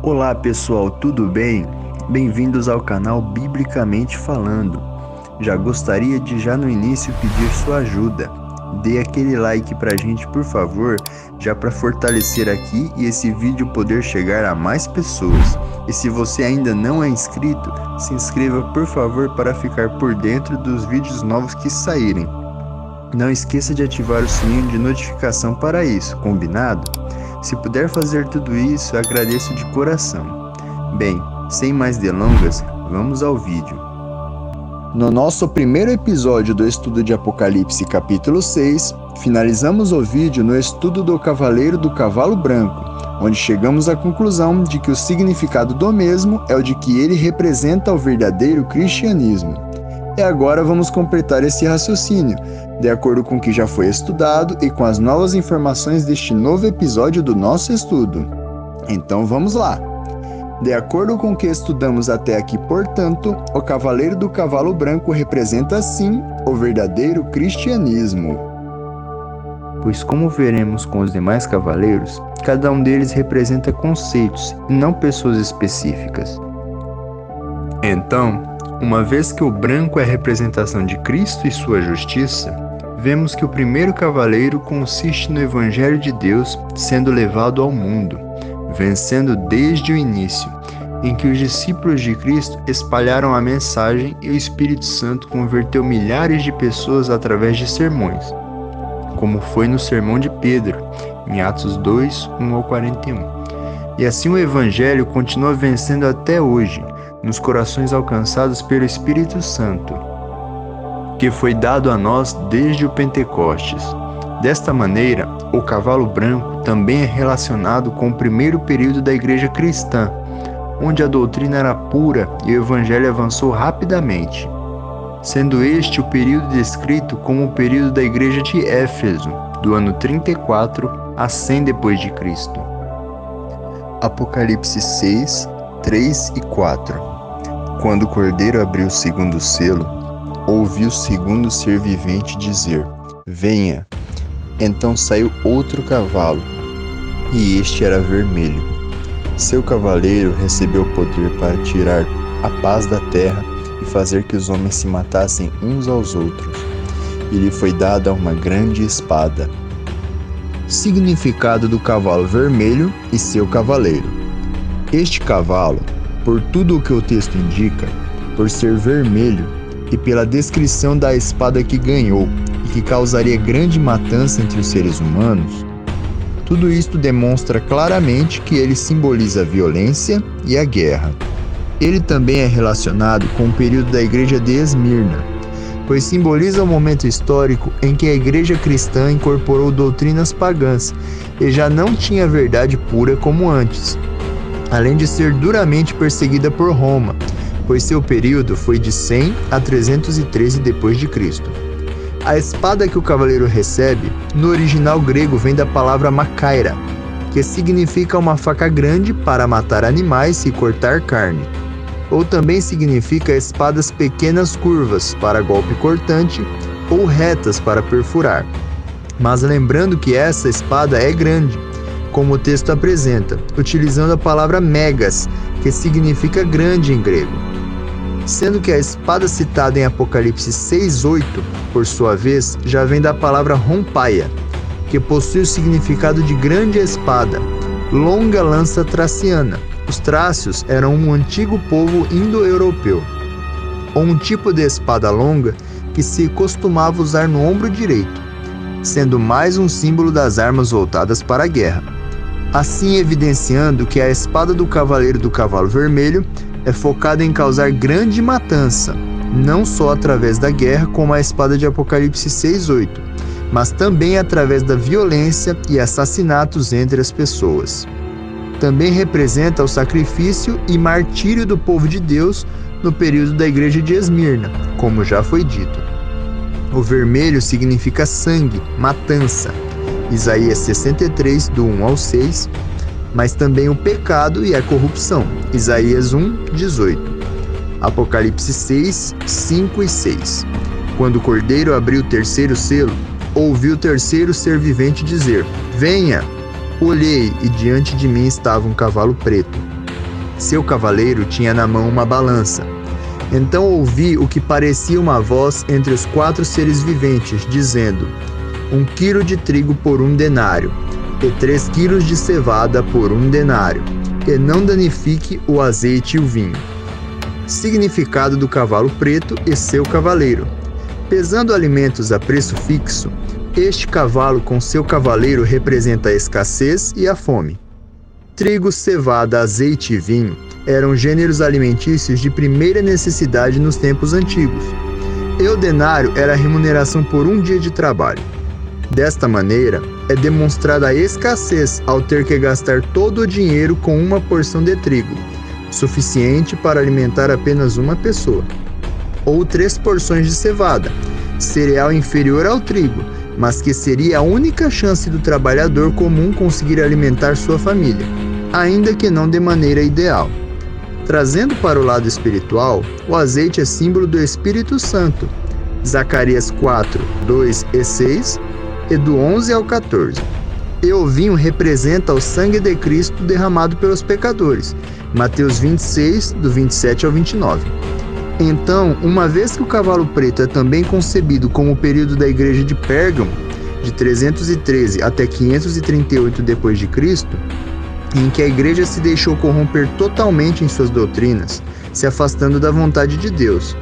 Olá pessoal, tudo bem? Bem-vindos ao canal Biblicamente Falando. Já gostaria de no início pedir sua ajuda. Dê aquele like pra gente, por favor, já para fortalecer aqui e esse vídeo poder chegar a mais pessoas. E se você ainda não é inscrito, se inscreva por favor para ficar por dentro dos vídeos novos que saírem. Não esqueça de ativar o sininho de notificação para isso, combinado? Se puder fazer tudo isso, agradeço de coração. Bem, sem mais delongas, vamos ao vídeo. No nosso primeiro episódio do estudo de Apocalipse capítulo 6, finalizamos o vídeo no estudo do Cavaleiro do Cavalo Branco, onde chegamos à conclusão de que o significado do mesmo é o de que ele representa o verdadeiro cristianismo. E agora vamos completar esse raciocínio, de acordo com o que já foi estudado e com as novas informações deste novo episódio do nosso estudo. Então vamos lá! De acordo com o que estudamos até aqui, portanto, o Cavaleiro do Cavalo Branco representa sim o verdadeiro cristianismo. Pois como veremos com os demais cavaleiros, cada um deles representa conceitos e não pessoas específicas. Então, uma vez que o branco é a representação de Cristo e sua justiça, vemos que o primeiro cavaleiro consiste no Evangelho de Deus sendo levado ao mundo, vencendo desde o início, em que os discípulos de Cristo espalharam a mensagem e o Espírito Santo converteu milhares de pessoas através de sermões, como foi no sermão de Pedro, em Atos 2, 1 ao 41. E assim o Evangelho continua vencendo até hoje, nos corações alcançados pelo Espírito Santo, que foi dado a nós desde o Pentecostes. Desta maneira, o cavalo branco também é relacionado com o primeiro período da igreja cristã, onde a doutrina era pura e o evangelho avançou rapidamente, sendo este o período descrito como o período da igreja de Éfeso, do ano 34 a 100 depois de Cristo. Apocalipse 6, 3 e 4. Quando o Cordeiro abriu o segundo selo, ouvi o segundo ser vivente dizer: Venha! Então saiu outro cavalo, e este era vermelho. Seu cavaleiro recebeu poder para tirar a paz da terra e fazer que os homens se matassem uns aos outros. E lhe foi dada uma grande espada. Significado do cavalo vermelho e seu cavaleiro. Este cavalo, por tudo o que o texto indica, por ser vermelho e pela descrição da espada que ganhou e que causaria grande matança entre os seres humanos, tudo isto demonstra claramente que ele simboliza a violência e a guerra. Ele também é relacionado com o período da igreja de Esmirna, pois simboliza o momento histórico em que a igreja cristã incorporou doutrinas pagãs e já não tinha verdade pura como antes, além de ser duramente perseguida por Roma, pois seu período foi de 100 a 313 d.C. A espada que o cavaleiro recebe, no original grego, vem da palavra makaira, que significa uma faca grande para matar animais e cortar carne, ou também significa espadas pequenas curvas para golpe cortante ou retas para perfurar. Mas lembrando que essa espada é grande, como o texto apresenta, utilizando a palavra megas, que significa grande em grego. Sendo que a espada citada em Apocalipse 6:8, por sua vez, já vem da palavra rompaia, que possui o significado de grande espada, longa lança traciana. Os trácios eram um antigo povo indo-europeu, ou um tipo de espada longa que se costumava usar no ombro direito, sendo mais um símbolo das armas voltadas para a guerra. Assim evidenciando que a espada do Cavaleiro do Cavalo Vermelho é focada em causar grande matança, não só através da guerra como a espada de Apocalipse 6:8, mas também através da violência e assassinatos entre as pessoas. Também representa o sacrifício e martírio do povo de Deus no período da igreja de Esmirna, como já foi dito. O vermelho significa sangue, matança, Isaías 63, do 1 ao 6, mas também o pecado e a corrupção, Isaías 1, 18. Apocalipse 6, 5 e 6. Quando o Cordeiro abriu o terceiro selo, ouvi o terceiro ser vivente dizer: Venha! Olhei, e diante de mim estava um cavalo preto. Seu cavaleiro tinha na mão uma balança. Então ouvi o que parecia uma voz entre os 4 seres viventes, dizendo: 1 quilo de trigo por 1 denário, e 3 quilos de cevada por 1 denário, e não danifique o azeite e o vinho. Significado do cavalo preto e seu cavaleiro. Pesando alimentos a preço fixo, este cavalo com seu cavaleiro representa a escassez e a fome. Trigo, cevada, azeite e vinho eram gêneros alimentícios de primeira necessidade nos tempos antigos. E o denário era a remuneração por 1 dia de trabalho. Desta maneira, é demonstrada a escassez ao ter que gastar todo o dinheiro com uma porção de trigo, suficiente para alimentar apenas uma pessoa. Ou 3 porções de cevada, cereal inferior ao trigo, mas que seria a única chance do trabalhador comum conseguir alimentar sua família, ainda que não de maneira ideal. Trazendo para o lado espiritual, o azeite é símbolo do Espírito Santo. Zacarias 4, 2 e 6, e do 11 ao 14. E o vinho representa o sangue de Cristo derramado pelos pecadores. Mateus 26, do 27 ao 29. Então, uma vez que o cavalo preto é também concebido como o período da igreja de Pérgamo, de 313 até 538 d.C., em que a igreja se deixou corromper totalmente em suas doutrinas, se afastando da vontade de Deus.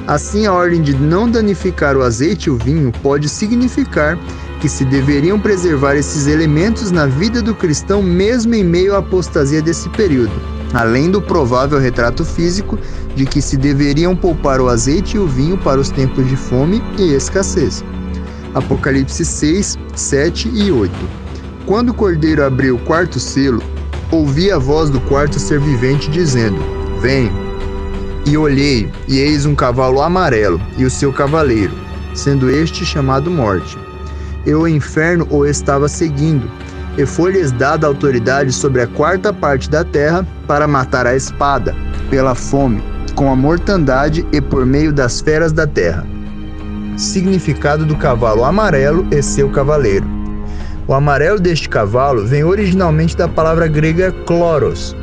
Assim, a ordem de não danificar o azeite e o vinho pode significar que se deveriam preservar esses elementos na vida do cristão mesmo em meio à apostasia desse período, além do provável retrato físico de que se deveriam poupar o azeite e o vinho para os tempos de fome e escassez. Apocalipse 6, 7 e 8. Quando o cordeiro abriu o 4º selo, ouvi a voz do 4º ser vivente dizendo: Vem! E olhei, e eis um cavalo amarelo, e o seu cavaleiro, sendo este chamado Morte. E o inferno o estava seguindo, e foi-lhes dada autoridade sobre a 4ª parte da terra para matar a espada, pela fome, com a mortandade e por meio das feras da terra. Significado do cavalo amarelo e seu cavaleiro. O amarelo deste cavalo vem originalmente da palavra grega chloros,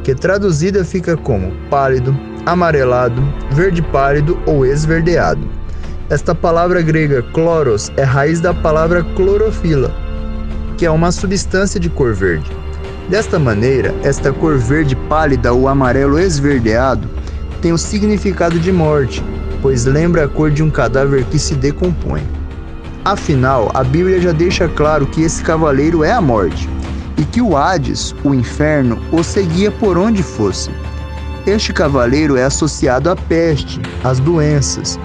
que traduzida fica como pálido, amarelado, verde pálido ou esverdeado. Esta palavra grega chloros é raiz da palavra clorofila, que é uma substância de cor verde. Desta maneira, esta cor verde pálida ou amarelo esverdeado tem o significado de morte, pois lembra a cor de um cadáver que se decompõe. Afinal, a Bíblia já deixa claro que esse cavaleiro é a morte, e que o Hades, o inferno, o seguia por onde fosse. Este cavaleiro é associado à peste, às doenças.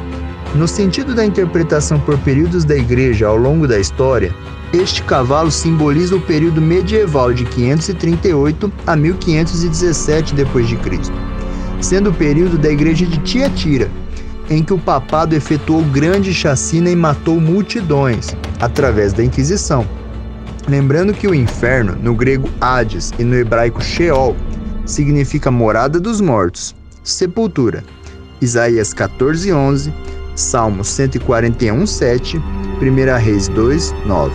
No sentido da interpretação por períodos da igreja ao longo da história, este cavalo simboliza o período medieval de 538 a 1517 d.C., sendo o período da igreja de Tiatira, em que o papado efetuou grande chacina e matou multidões, através da Inquisição. Lembrando que o inferno, no grego Hades e no hebraico Sheol, significa morada dos mortos, sepultura. Isaías 14:11, Salmos 141:7, 1 Reis 2:9.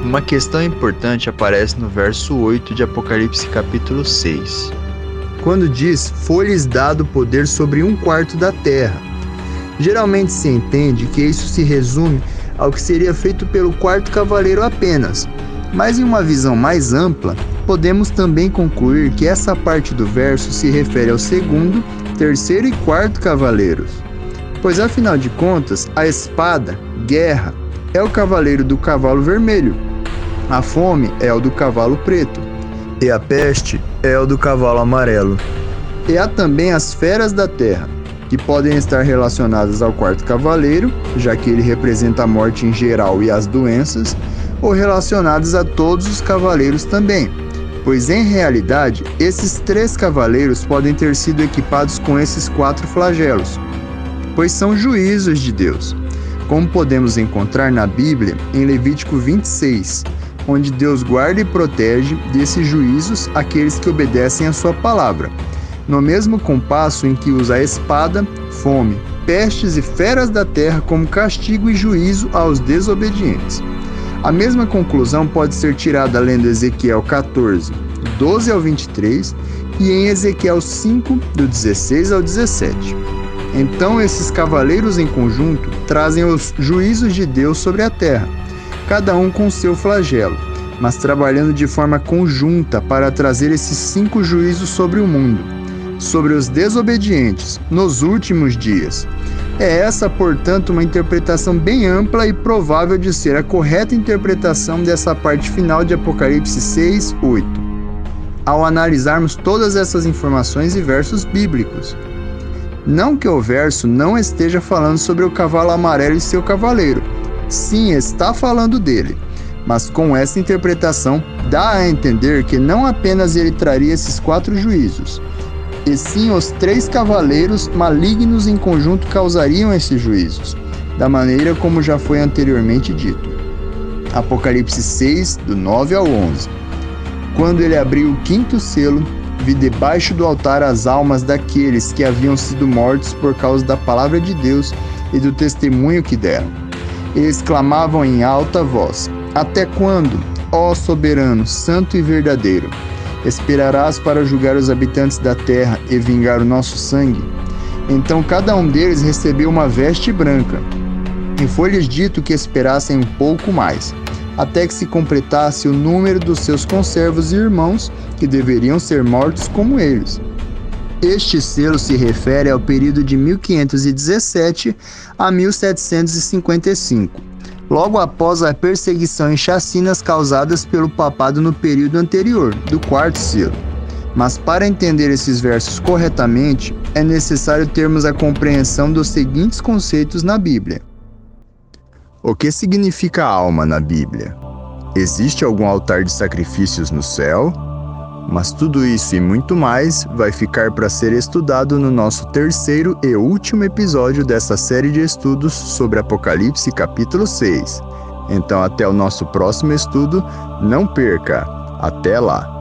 Uma questão importante aparece no verso 8 de Apocalipse capítulo 6. Quando diz, foi-lhes dado poder sobre 1/4 da terra. Geralmente se entende que isso se resume ao que seria feito pelo 4º cavaleiro apenas, mas em uma visão mais ampla, podemos também concluir que essa parte do verso se refere ao 2º, 3º e 4º cavaleiros. Pois afinal de contas, a espada, guerra, é o cavaleiro do cavalo vermelho, a fome é o do cavalo preto, e a peste é o do cavalo amarelo. E há também as feras da terra, que podem estar relacionadas ao 4º cavaleiro, já que ele representa a morte em geral e as doenças, ou relacionadas a todos os cavaleiros também, pois em realidade, esses 3 cavaleiros podem ter sido equipados com esses 4 flagelos, pois são juízos de Deus, como podemos encontrar na Bíblia em Levítico 26, onde Deus guarda e protege desses juízos aqueles que obedecem a sua palavra, no mesmo compasso em que usa a espada, fome, pestes e feras da terra como castigo e juízo aos desobedientes. A mesma conclusão pode ser tirada lendo Ezequiel 14, 12 ao 23 e em Ezequiel 5, do 16 ao 17. Então esses cavaleiros em conjunto trazem os juízos de Deus sobre a terra, cada um com seu flagelo, mas trabalhando de forma conjunta para trazer esses 5 juízos sobre o mundo, sobre os desobedientes, nos últimos dias. É essa, portanto, uma interpretação bem ampla e provável de ser a correta interpretação dessa parte final de Apocalipse 6, 8, ao analisarmos todas essas informações e versos bíblicos. Não que o verso não esteja falando sobre o cavalo amarelo e seu cavaleiro. Sim, está falando dele. Mas com essa interpretação, dá a entender que não apenas ele traria esses 4 juízos, e sim os 3 cavaleiros malignos em conjunto causariam esses juízos, da maneira como já foi anteriormente dito. Apocalipse 6, do 9 ao 11. Quando ele abriu o 5º selo, vi debaixo do altar as almas daqueles que haviam sido mortos por causa da palavra de Deus e do testemunho que deram. Eles clamavam em alta voz: Até quando, ó soberano, santo e verdadeiro, esperarás para julgar os habitantes da terra e vingar o nosso sangue? Então cada um deles recebeu uma veste branca, e foi-lhes dito que esperassem um pouco mais, até que se completasse o número dos seus conservos e irmãos, que deveriam ser mortos como eles. Este selo se refere ao período de 1517 a 1755, logo após a perseguição e chacinas causadas pelo papado no período anterior, do 4º selo. Mas para entender esses versos corretamente, é necessário termos a compreensão dos seguintes conceitos na Bíblia. O que significa alma na Bíblia? Existe algum altar de sacrifícios no céu? Mas tudo isso e muito mais vai ficar para ser estudado no nosso 3º e último episódio dessa série de estudos sobre Apocalipse capítulo 6. Então até o nosso próximo estudo, não perca! Até lá!